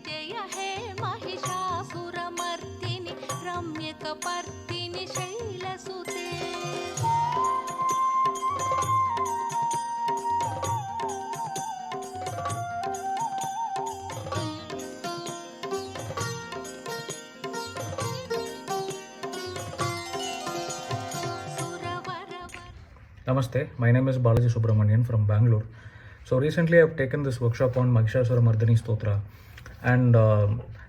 जय हे Mahishasura मर्दिनि रम्यकपर्दिनि शैलसुते. Namaste, my name is Balaji Subramanian from Bangalore. So recently I've taken this workshop on Mahishasura Mardini Stotra, and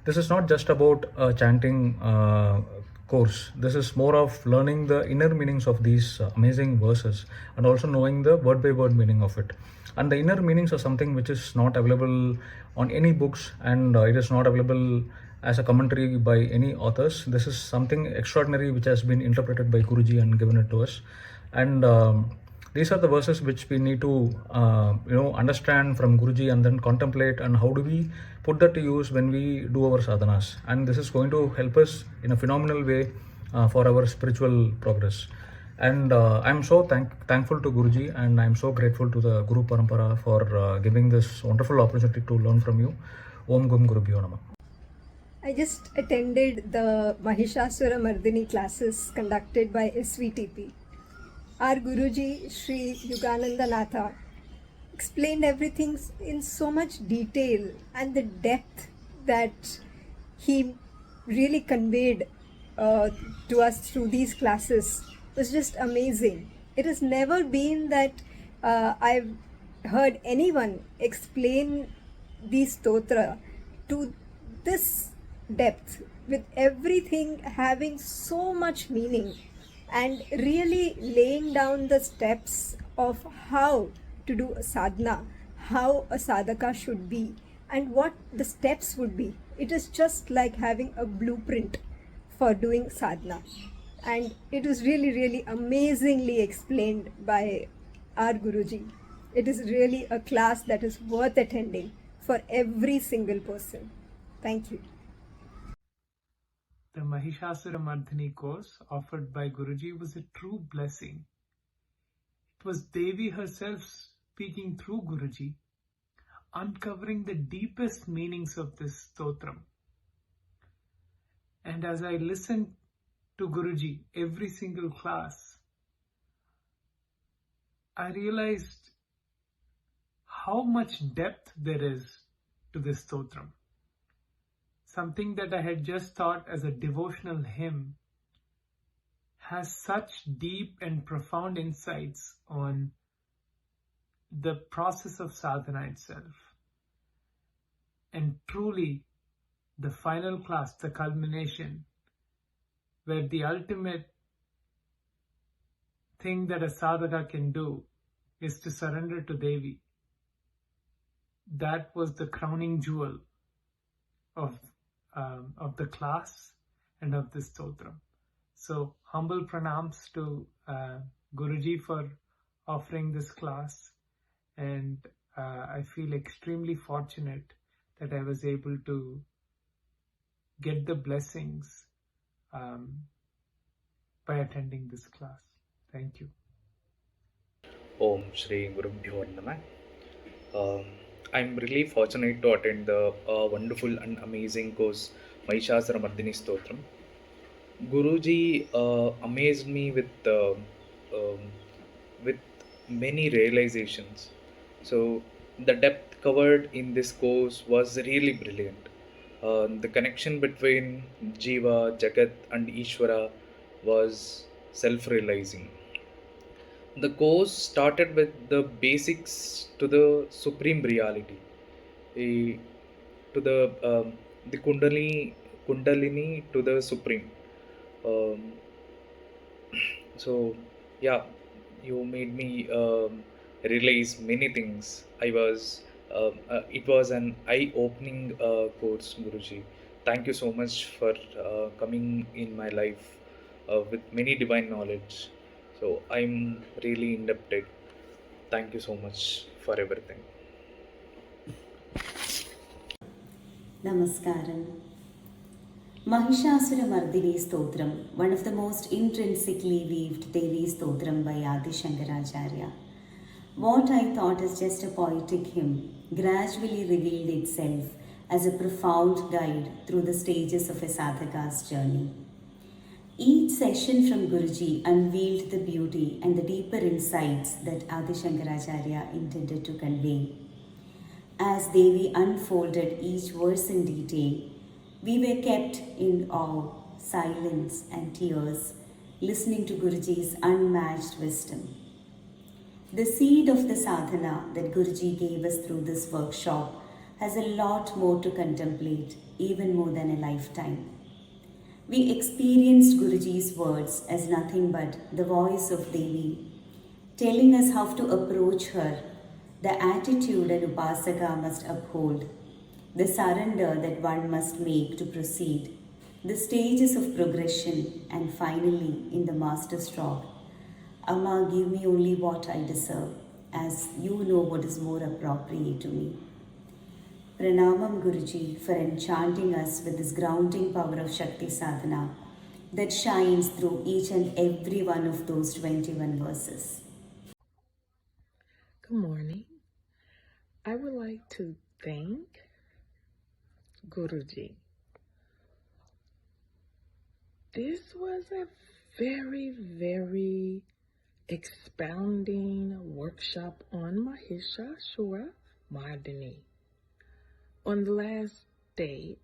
this is not just about a chanting course. This is more of learning the inner meanings of these amazing verses and also knowing the word by word meaning of it. And the inner meanings are something which is not available on any books, and it is not available as a commentary by any authors. This is something extraordinary which has been interpreted by Guruji and given it to us. And these are the verses which we need to understand from Guruji and then contemplate, and how do we put that to use when we do our sadhanas. And this is going to help us in a phenomenal way for our spiritual progress. And I'm so thankful to Guruji, and I'm so grateful to the Guru Parampara for giving this wonderful opportunity to learn from you. Om Gum Gurubhyo Namah. I just attended the Mahishasura Mardini classes conducted by SVTP. Our Guruji, Sri Yugananda Natha, explained everything in so much detail, and the depth that he really conveyed to us through these classes was just amazing. It has never been that I've heard anyone explain these stotra to this depth, with everything having so much meaning, and really laying down the steps of how to do a sadhana, how a sadhaka should be, and what the steps would be. It is just like having a blueprint for doing sadhana. And it was really, really amazingly explained by our Guruji. It is really a class that is worth attending for every single person. Thank you. The Mahishasura Mardini course offered by Guruji was a true blessing. It was Devi herself speaking through Guruji, uncovering the deepest meanings of this stotram. And as I listened to Guruji every single class, I realized how much depth there is to this stotram. Something that I had just thought as a devotional hymn has such deep and profound insights on the process of sadhana itself. And truly, the final class, the culmination, where the ultimate thing that a sadhaka can do is to surrender to Devi. That was the crowning jewel of the class and of this stotram. So humble pranams to Guruji for offering this class, and I feel extremely fortunate that I was able to get the blessings by attending this class. Thank you. Om Shri Gurubhyo Namah. I'm really fortunate to attend the wonderful and amazing course Mahishasura Mardini Stotram. Guruji amazed me with many realizations. So the depth covered in this course was really brilliant. The connection between Jiva, Jagat and Ishvara was self-realizing. The course started with the basics to the supreme reality, eh, to the Kundalini to the supreme. Um, so yeah, you made me realize many things. It was an eye-opening course, Guruji. Thank you so much for coming in my life with many divine knowledge. So I'm really indebted. Thank you so much for everything. Namaskaram. Mahishasura Mardini Stotram, one of the most intrinsically weaved Devi Stotram by Adi Shankaracharya. What I thought is just a poetic hymn gradually revealed itself as a profound guide through the stages of a sadhaka's journey. Each session from Guruji unveiled the beauty and the deeper insights that Adi Shankaracharya intended to convey. As Devi unfolded each verse in detail, we were kept in awe, silence, and tears, listening to Guruji's unmatched wisdom. The seed of the sadhana that Guruji gave us through this workshop has a lot more to contemplate, even more than a lifetime. We experienced Guruji's words as nothing but the voice of Devi, telling us how to approach her, the attitude an upasaka must uphold, the surrender that one must make to proceed, the stages of progression, and finally, in the master stroke, Amma, give me only what I deserve, as you know what is more appropriate to me. Pranamam Guruji for enchanting us with this grounding power of Shakti Sadhana that shines through each and every one of those 21 verses. Good morning. I would like to thank Guruji. This was a very, very expounding workshop on Mahishasura Mardini. On the last day,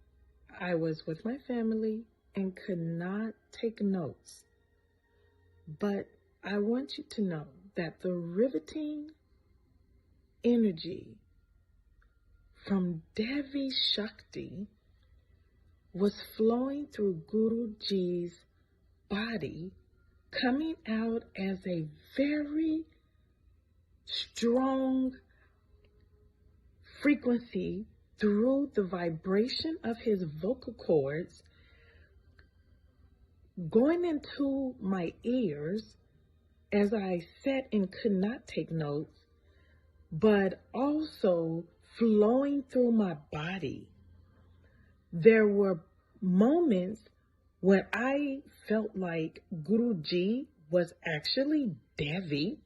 I was with my family and could not take notes. But I want you to know that the riveting energy from Devi Shakti was flowing through Guruji's body, coming out as a very strong frequency through the vibration of his vocal cords, going into my ears as I sat and could not take notes, but also flowing through my body. There were moments when I felt like Guruji was actually Devi.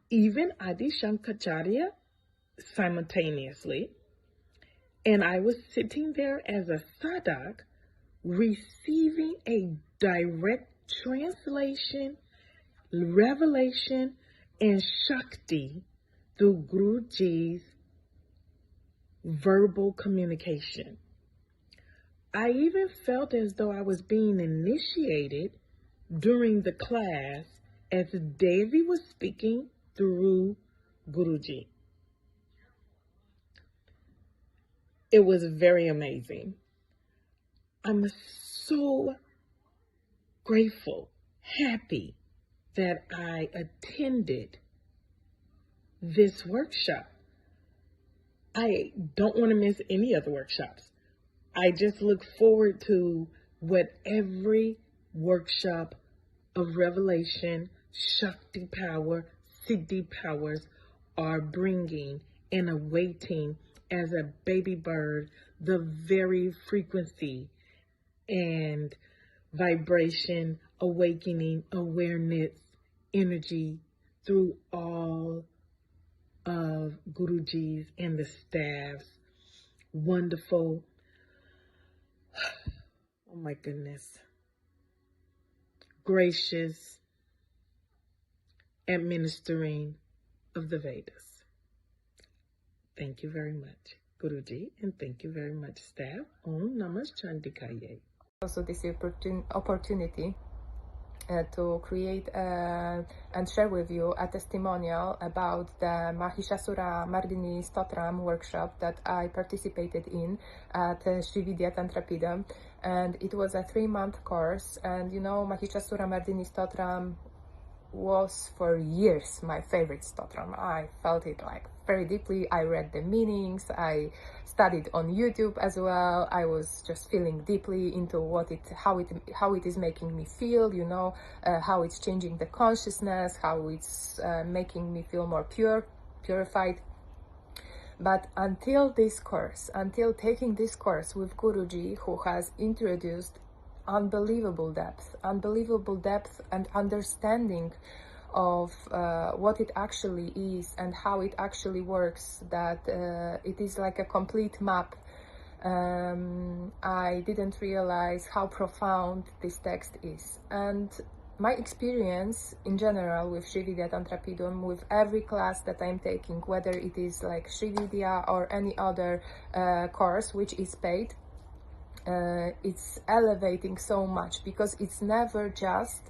Even Adi Shankaracharya simultaneously. And I was sitting there as a sadhak receiving a direct translation, revelation, and Shakti through Guruji's verbal communication. I even felt as though I was being initiated during the class as Devi was speaking through Guruji. It was very amazing. I'm so grateful, happy that I attended this workshop. I don't want to miss any other workshops. I just look forward to what every workshop of revelation, Shakti power, Siddhi powers are bringing and awaiting as a baby bird the very frequency and vibration, awakening, awareness, energy through all of Guruji's and the staff's wonderful, oh my goodness, gracious administering of the Vedas. Thank you very much, Guruji, and thank you very much, staff. Om Namah Chandikaye. Also, this opportunity to create and share with you a testimonial about the Mahishasura Mardini Stotra workshop that I participated in at Srividya Tantra Peedom, and it was a 3-month course. And you know, Mahishasura Mardini Stotra was for years my favorite stotram. I felt it like very deeply. I read the meanings, I studied on YouTube as well. I was just feeling deeply into how it is making me feel, you know, how it's changing the consciousness, how it's making me feel more purified. But until taking this course with Guruji, who has introduced unbelievable depth and understanding of what it actually is and how it actually works, that it is like a complete map. I didn't realize how profound this text is. And my experience in general with Srividya Tantra Peedom, with every class that I'm taking, whether it is like Srividya or any other course which is paid, it's elevating so much, because it's never just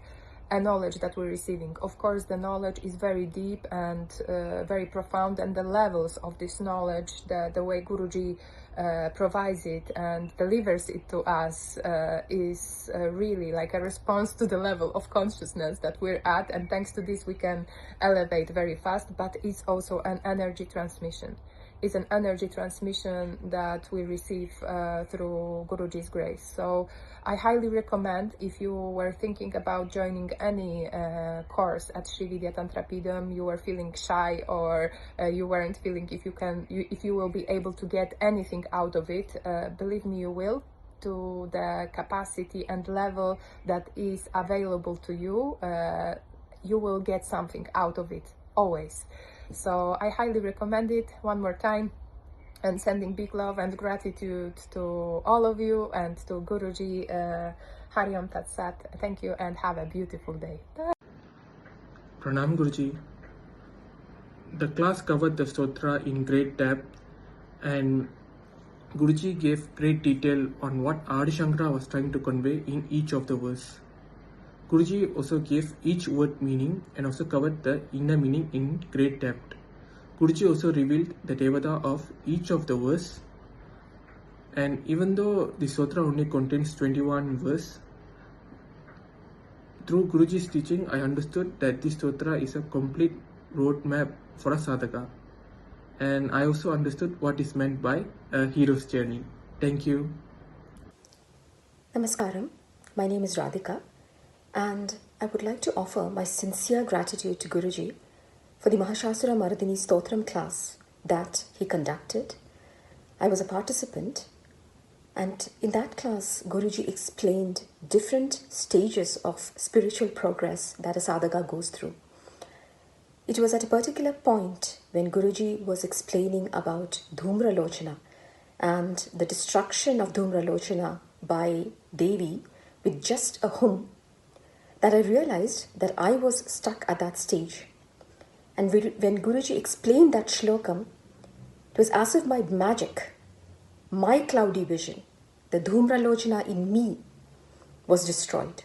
a knowledge that we're receiving. Of course, the knowledge is very deep and very profound, and the levels of this knowledge, the way Guruji provides it and delivers it to us is really like a response to the level of consciousness that we're at, and thanks to this we can elevate very fast. But it's also an energy transmission. Is an energy transmission that we receive through Guruji's grace. So I highly recommend, if you were thinking about joining any course at Srividya Tantra Peedom, you were feeling shy, or you weren't feeling if you will be able to get anything out of it, believe me, you will, to the capacity and level that is available to you. You will get something out of it, always. So I highly recommend it one more time, and sending big love and gratitude to all of you and to Guruji. Hariam Tat Sat. Thank you and have a beautiful day. Bye. Pranam Guruji. The class covered the stotra in great depth, and Guruji gave great detail on what Adi Shankara was trying to convey in each of the verse. Guruji also gave each word meaning and also covered the inner meaning in great depth. Guruji also revealed the Devata of each of the verse, and even though the Stotra only contains 21 verse, through Guruji's teaching I understood that this Stotra is a complete roadmap for a sadhaka, and I also understood what is meant by a hero's journey. Thank you. Namaskaram, my name is Radhika, and I would like to offer my sincere gratitude to Guruji for the Mahishasura Mardini Stotra class that he conducted. I was a participant, and in that class, Guruji explained different stages of spiritual progress that a sadhaka goes through. It was at a particular point when Guruji was explaining about Dhumra Lochana and the destruction of Dhumra Lochana by Devi with just a hum, that I realized that I was stuck at that stage. And when Guruji explained that shlokam, it was as if by magic, my cloudy vision, the Dhumra Lochana in me, was destroyed.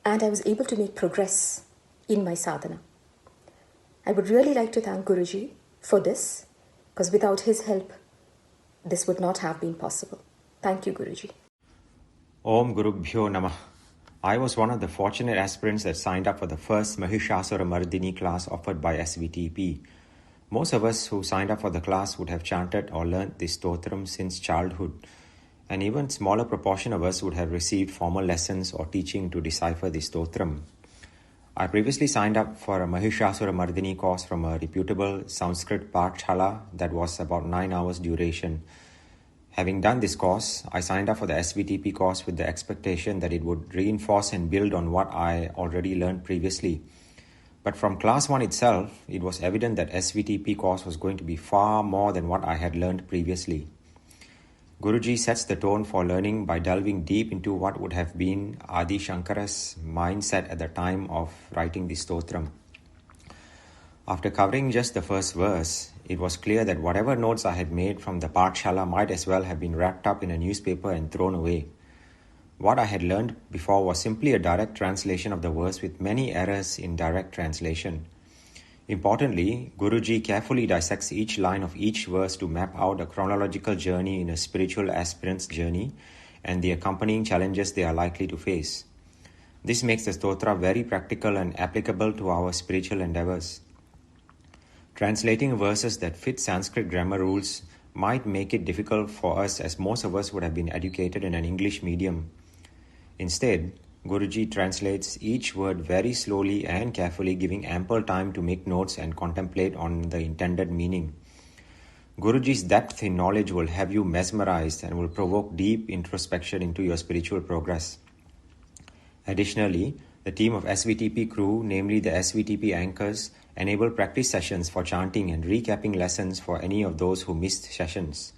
And I was able to make progress in my sadhana. I would really like to thank Guruji for this, because without his help, this would not have been possible. Thank you, Guruji. Om Gurubhyo Namah. I was one of the fortunate aspirants that signed up for the first Mahishasura Mardini class offered by SVTP. Most of us who signed up for the class would have chanted or learnt this stotram since childhood, and even smaller proportion of us would have received formal lessons or teaching to decipher this stotram. I previously signed up for a Mahishasura Mardini course from a reputable Sanskrit Pathshala that was about 9 hours duration. Having done this course, I signed up for the SVTP course with the expectation that it would reinforce and build on what I already learned previously. But from class 1 itself, it was evident that SVTP course was going to be far more than what I had learned previously. Guruji sets the tone for learning by delving deep into what would have been Adi Shankara's mindset at the time of writing this stotram. After covering just the first verse, it was clear that whatever notes I had made from the Pathshala might as well have been wrapped up in a newspaper and thrown away. What I had learned before was simply a direct translation of the verse with many errors in direct translation. Importantly, Guruji carefully dissects each line of each verse to map out a chronological journey in a spiritual aspirant's journey and the accompanying challenges they are likely to face. This makes the stotra very practical and applicable to our spiritual endeavors. Translating verses that fit Sanskrit grammar rules might make it difficult for us, as most of us would have been educated in an English medium. Instead, Guruji translates each word very slowly and carefully, giving ample time to make notes and contemplate on the intended meaning. Guruji's depth in knowledge will have you mesmerized and will provoke deep introspection into your spiritual progress. Additionally, The team of SVTP crew, namely the SVTP anchors, enable practice sessions for chanting and recapping lessons for any of those who missed sessions.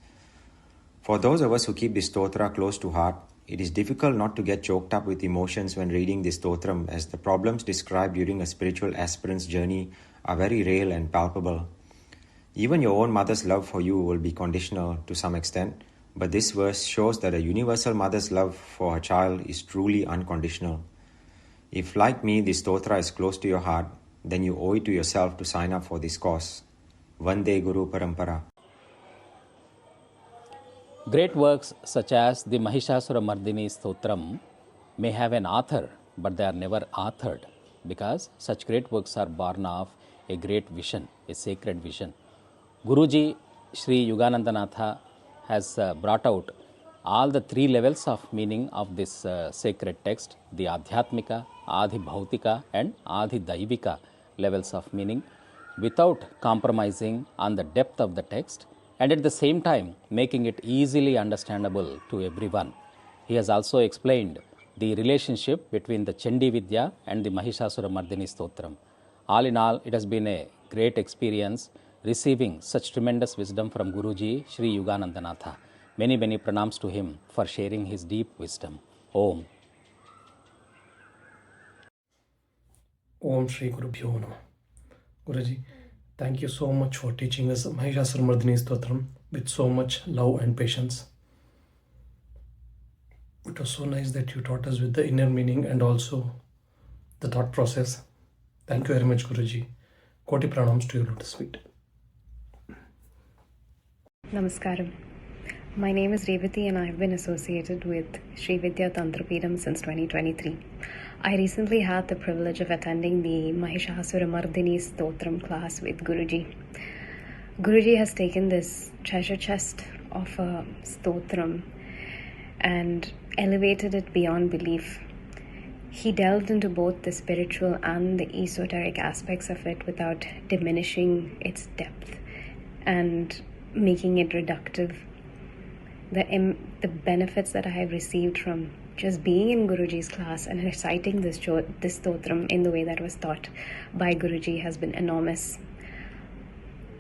For those of us who keep this stotra close to heart, it is difficult not to get choked up with emotions when reading this stotram, as the problems described during a spiritual aspirant's journey are very real and palpable. Even your own mother's love for you will be conditional to some extent, but this verse shows that a universal mother's love for her child is truly unconditional. If, like me, this stotra is close to your heart, then you owe it to yourself to sign up for this course. Vande Guru Parampara. Great works such as the Mahishasura Mardini Stotram may have an author, but they are never authored, because such great works are born of a great vision, a sacred vision. Guruji Sri Yuganandanatha has brought out all the three levels of meaning of this sacred text, the Adhyatmika, Adi Bhautika and Adi Daivika levels of meaning, without compromising on the depth of the text, and at the same time making it easily understandable to everyone. He has also explained the relationship between the Chandi Vidya and the Mahishasura Mardini Stotram. All in all, it has been a great experience receiving such tremendous wisdom from Guruji Sri Yuganandanatha. Many, many pranams to him for sharing his deep wisdom. Om. Om Shri Guru Bhyo Namah. Guruji, thank you so much for teaching us Mahishasura Mardini Stotram with so much love and patience. It was so nice that you taught us with the inner meaning and also the thought process. Thank you very much, Guruji. Koti pranams to your lotus feet. Namaskaram. My name is Revati and I have been associated with Srividya Tantra Peedom since 2023. I recently had the privilege of attending the Mahishasura Mardini Stotram class with Guruji. Guruji has taken this treasure chest of a stotram and elevated it beyond belief. He delved into both the spiritual and the esoteric aspects of it without diminishing its depth and making it reductive. The benefits that I have received from just being in Guruji's class and reciting this stotram in the way that was taught by Guruji has been enormous.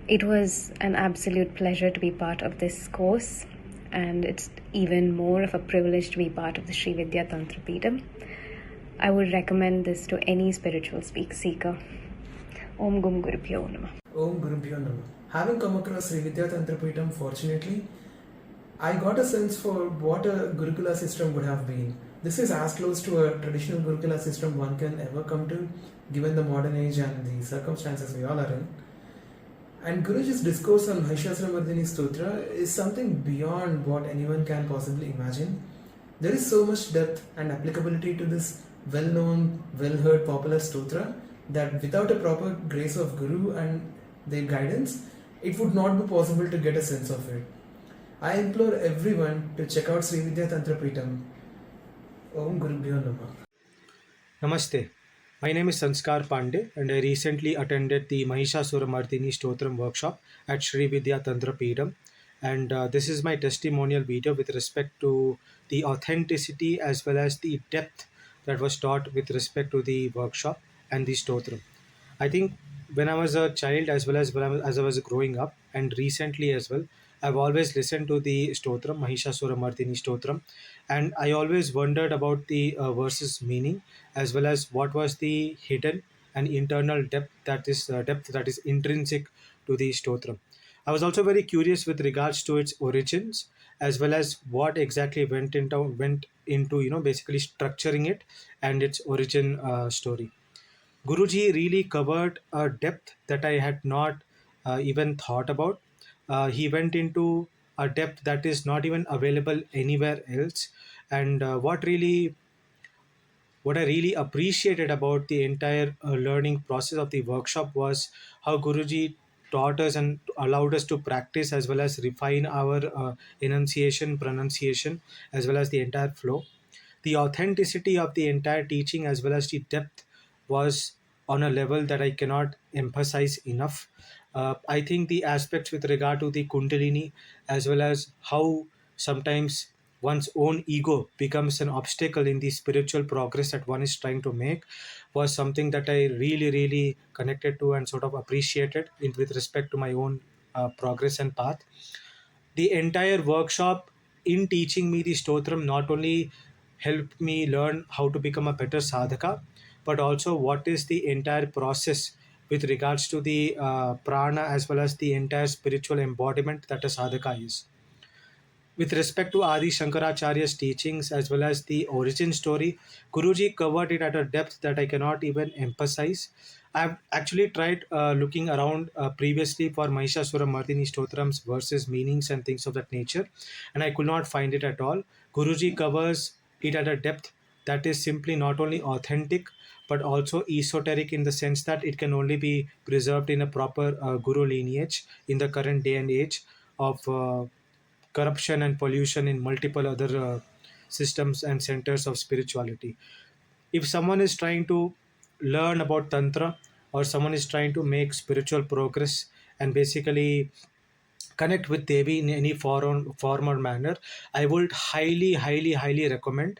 It was an absolute pleasure to be part of this course, and it's even more of a privilege to be part of the Srividya Tantra Peedom. I would recommend this to any spiritual seeker. Om Gum Guru Bhyo Namah. Om Guru Bhyo Namah. Having come across Srividya Tantra Peedom, fortunately, I got a sense for what a Gurukula system would have been. This is as close to a traditional Gurukula system one can ever come to, given the modern age and the circumstances we all are in. And Guruji's discourse on Mahishasura Mardini Stotra is something beyond what anyone can possibly imagine. There is so much depth and applicability to this well-known, well-heard popular stotra that without a proper grace of Guru and their guidance, it would not be possible to get a sense of it. I implore everyone to check out Srividya Tantra Peedom. Om Guru Bhyo Namah. Namaste. My name is Sanskar Pandey and I recently attended the Mahishasura Mardini Stotram workshop at Srividya Tantra Peedom. And this is my testimonial video with respect to the authenticity as well as the depth that was taught with respect to the workshop and the Stotram. I think when I was a child as well as as I was growing up and recently as well, I've always listened to the Stotram, Mahishasura Mardini Stotram, and I always wondered about the verse's meaning as well as what was the hidden and internal depth that is intrinsic to the Stotram. I was also very curious with regards to its origins as well as what exactly went into basically structuring it and its origin story. Guruji really covered a depth that I had not even thought about. He went into a depth that is not even available anywhere else. And what I really appreciated about the entire learning process of the workshop was how Guruji taught us and allowed us to practice as well as refine our enunciation, pronunciation, as well as the entire flow. The authenticity of the entire teaching as well as the depth was on a level that I cannot emphasize enough. I think the aspects with regard to the Kundalini as well as how sometimes one's own ego becomes an obstacle in the spiritual progress that one is trying to make was something that I really, really connected to and sort of appreciated with respect to my own progress and path. The entire workshop in teaching me the stotram not only helped me learn how to become a better sadhaka, but also what is the entire process with regards to the prana as well as the entire spiritual embodiment that a sadhaka is. With respect to Adi Shankaracharya's teachings as well as the origin story, Guruji covered it at a depth that I cannot even emphasize. I've actually tried looking around previously for Mahishasura Mardini Stotram's verses, meanings, and things of that nature, and I could not find it at all. Guruji covers it at a depth that is simply not only authentic but also esoteric in the sense that it can only be preserved in a proper guru lineage in the current day and age of corruption and pollution in multiple other systems and centers of spirituality. If someone is trying to learn about Tantra or someone is trying to make spiritual progress and basically connect with Devi in any form or manner, I would highly recommend,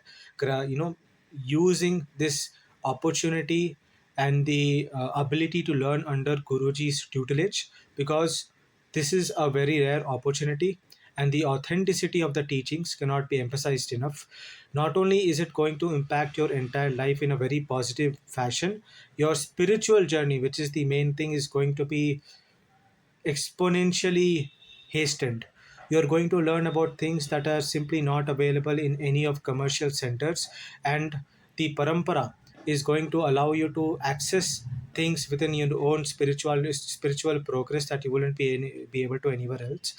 using this opportunity and the ability to learn under Guruji's tutelage, because this is a very rare opportunity and the authenticity of the teachings cannot be emphasized enough. Not only is it going to impact your entire life in a very positive fashion, your spiritual journey, which is the main thing, is going to be exponentially hastened. You're going to learn about things that are simply not available in any of commercial centers, and the parampara is going to allow you to access things within your own spiritual progress that you wouldn't be able to anywhere else.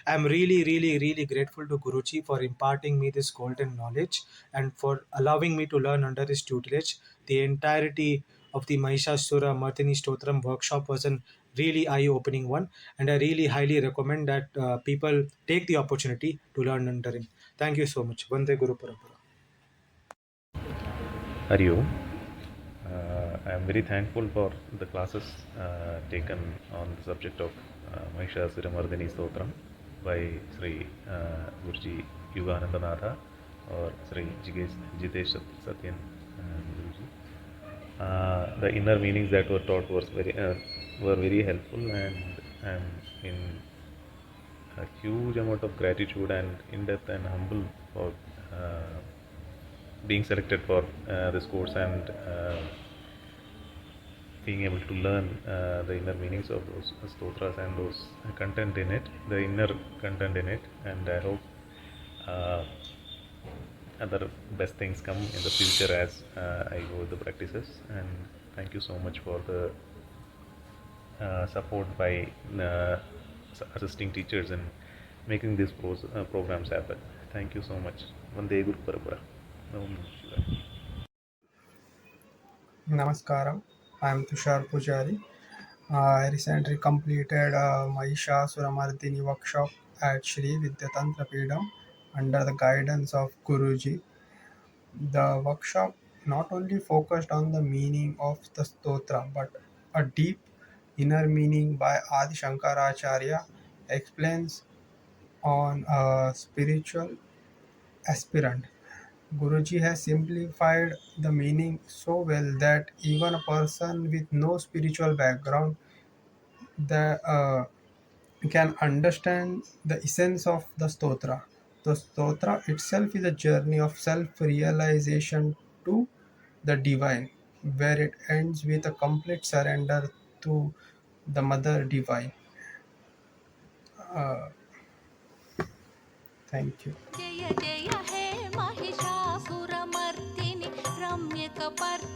I'm really grateful to Guruji for imparting me this golden knowledge and for allowing me to learn under his tutelage. The entirety of the Mahishasura Mardini Stotram workshop was an really eye-opening one, and I really highly recommend that people take the opportunity to learn under him. Thank you so much. Vande Guru Parampara. Hari Om. I am very thankful for the classes taken on the subject of Mahishasura Mardini Stotra by Sri Guruji Yuganandanatha or Sri Jitesh Satyan Guruji. The inner meanings that were taught were very helpful, and I am in a huge amount of gratitude and in-depth and humble for being selected for this course and being able to learn the inner meanings of those stotras and those content in it, the inner content in it, and I hope other best things come in the future as I go with the practices. And thank you so much for the support by assisting teachers in making these programs happen. Thank you so much. Vande Guru Parampara. Om Shivaya. Namaskaram. I am Tushar Pujari. I recently completed a Mahishasura Mardini workshop at Srividya Tantra Peedom under the guidance of Guruji. The workshop not only focused on the meaning of the stotra but a deep inner meaning by Adi Shankaracharya explains on a spiritual aspirant. Guruji has simplified the meaning so well that even a person with no spiritual background can understand the essence of the stotra. The stotra itself is a journey of self-realization to the divine, where it ends with a complete surrender to the Mother Divine. Uh, thank you. जय जय हे महिषासुरमर्दिनि रम्यकपर्दिनि